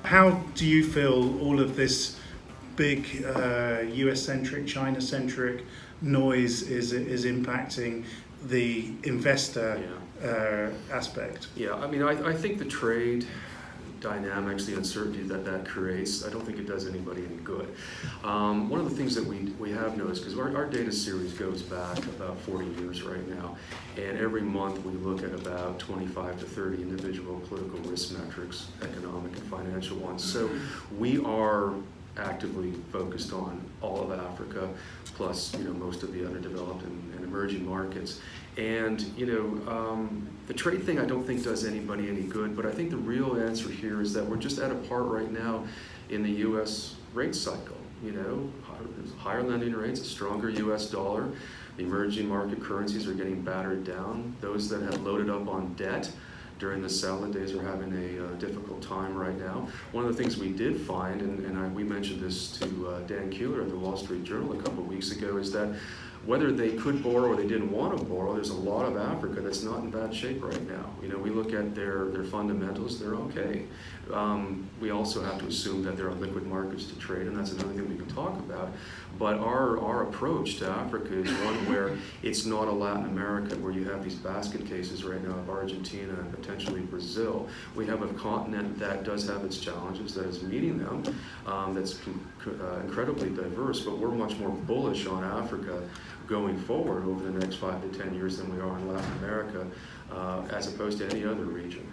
How do you feel all of this big US-centric, China-centric noise is impacting the investor aspect? Yeah, I mean, I think the trade dynamics, the uncertainty that creates, I don't think it does anybody any good. One of the things that we have noticed, because our data series goes back about 40 years right now, and every month we look at about 25 to 30 individual political risk metrics, economic and financial ones. So we are actively focused on all of Africa, plus most of the other developed and emerging markets. And the trade thing I don't think does anybody any good, but I think the real answer here is that we're just at a part right now in the U.S. rate cycle. Higher lending rates, a stronger U.S. dollar. The emerging market currencies are getting battered down. Those that have loaded up on debt during the salad days are having a difficult time right now. One of the things we did find, and we mentioned this to Dan Keeler at the Wall Street Journal a couple of weeks ago, is that whether they could borrow or they didn't want to borrow, there's a lot of Africa that's not in bad shape right now. We look at their fundamentals, they're okay. We also have to assume that there are liquid markets to trade, and that's another thing we can talk about. But our approach to Africa is one where it's not a Latin America where you have these basket cases right now of Argentina and potentially Brazil. We have a continent that does have its challenges, that is meeting them, that's incredibly diverse, but we're much more bullish on Africa going forward over the next 5 to 10 years than we are in Latin America, as opposed to any other region.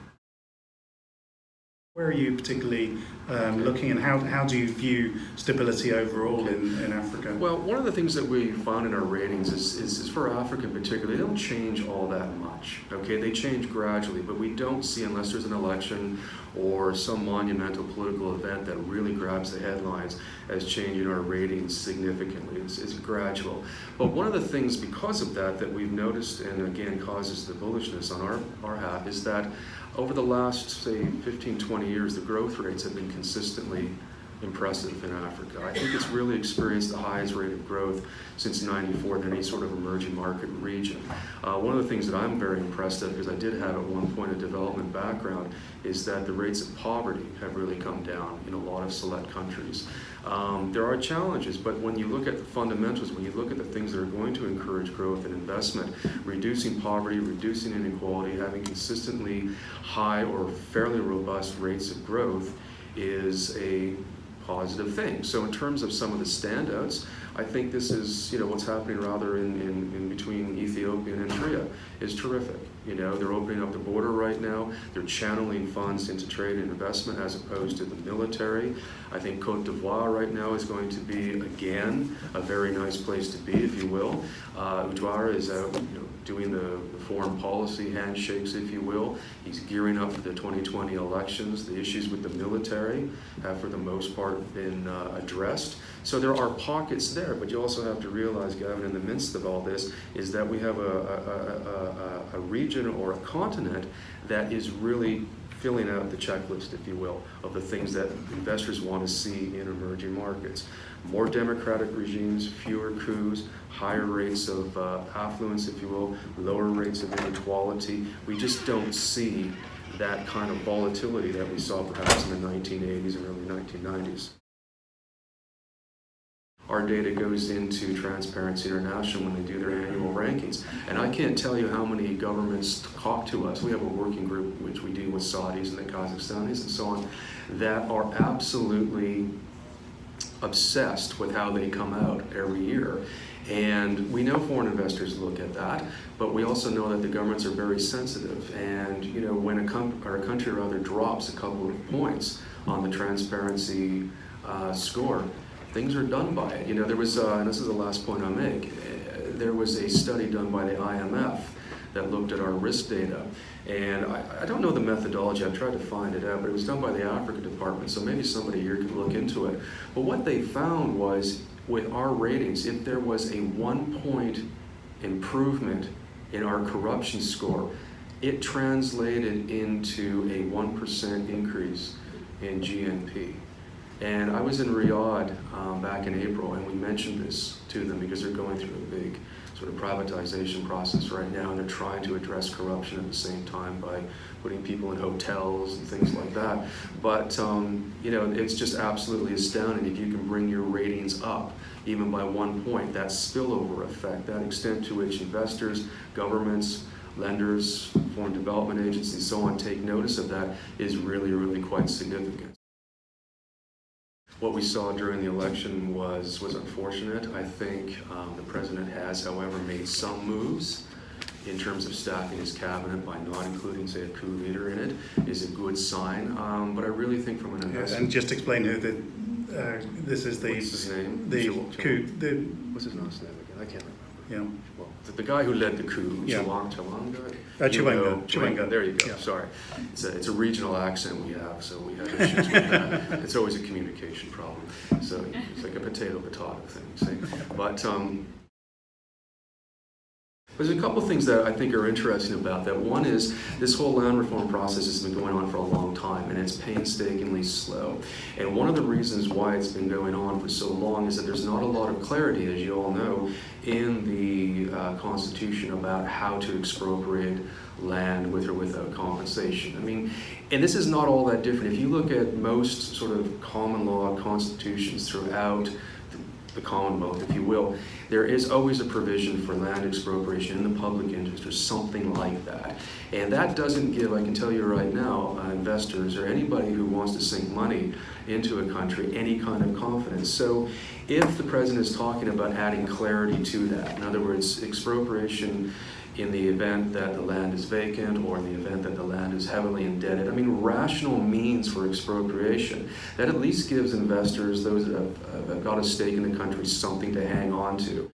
Where are you particularly looking, and how do you view stability overall in Africa? Well, one of the things that we found in our ratings is for Africa in particular, they don't change all that much. Okay, they change gradually, but we don't see, unless there's an election or some monumental political event that really grabs the headlines, as changing our ratings significantly. It's gradual. But one of the things because of that we've noticed, and again causes the bullishness on our half, is that over the last, say, 15, 20 years, the growth rates have been consistently impressive in Africa. I think it's really experienced the highest rate of growth since '94 in any sort of emerging market region. One of the things that I'm very impressed at, because I did have at one point a development background, is that the rates of poverty have really come down in a lot of select countries. There are challenges, but when you look at the fundamentals, when you look at the things that are going to encourage growth and investment, reducing poverty, reducing inequality, having consistently high or fairly robust rates of growth is a positive thing. So in terms of some of the standouts, I think this is, what's happening rather in between Ethiopia and Eritrea is terrific. They're opening up the border right now. They're channeling funds into trade and investment as opposed to the military. I think Cote d'Ivoire right now is going to be, again, a very nice place to be, if you will. Ouattara is out, doing the foreign policy handshakes, if you will. He's gearing up for the 2020 elections. The issues with the military have, for the most part, been addressed. So there are pockets there, but you also have to realize, Gavin, in the midst of all this, is that we have a region or a continent that is really filling out the checklist, if you will, of the things that investors want to see in emerging markets. More democratic regimes, fewer coups, higher rates of affluence, if you will, lower rates of inequality. We just don't see that kind of volatility that we saw perhaps in the 1980s and early 1990s. Our data goes into Transparency International when they do their annual rankings. And I can't tell you how many governments talk to us. We have a working group which we deal with Saudis and the Kazakhstanis and so on that are absolutely obsessed with how they come out every year. And we know foreign investors look at that, but we also know that the governments are very sensitive. And when a country rather drops a couple of points on the transparency score, things are done by it. There was, and this is the last point I'll make, there was a study done by the IMF that looked at our risk data. And I don't know the methodology, I've tried to find it out, but it was done by the Africa department, so maybe somebody here could look into it. But what they found was, with our ratings, if there was a 1-point improvement in our corruption score, it translated into a 1% increase in GNP. And I was in Riyadh back in April, and we mentioned this to them because they're going through a big sort of privatization process right now, and they're trying to address corruption at the same time by putting people in hotels and things like that. But you know, it's just absolutely astounding if you can bring your ratings up even by 1 point. That spillover effect, that extent to which investors, governments, lenders, foreign development agencies, so on, take notice of that is really, really quite significant. What we saw during the election was unfortunate. I think the president has, however, made some moves in terms of staffing his cabinet by not including, say, a coup leader in it is a good sign. But I really think from an investment... And just explain who this is the... What's his name? The coup... What's his last name again? I can't remember. Yeah. Well, the guy who led the coup, Yeah. Chiwenga. There you go. Yeah. Sorry, it's a regional accent we have, so we have issues with that. It's always a communication problem. So it's like a potato thing. See? But there's a couple things that I think are interesting about that. One is this whole land reform process has been going on for a long time, and it's painstakingly slow. And one of the reasons why it's been going on for so long is that there's not a lot of clarity, as you all know, in the Constitution about how to expropriate land with or without compensation. I mean, and this is not all that different. If you look at most sort of common law constitutions throughout the Commonwealth, if you will, there is always a provision for land expropriation in the public interest or something like that. And that doesn't give, I can tell you right now, investors or anybody who wants to sink money into a country any kind of confidence. So if the president is talking about adding clarity to that, in other words, expropriation in the event that the land is vacant or in the event that the land is heavily indebted. I mean, rational means for expropriation. That at least gives investors, those that have got a stake in the country, something to hang on to.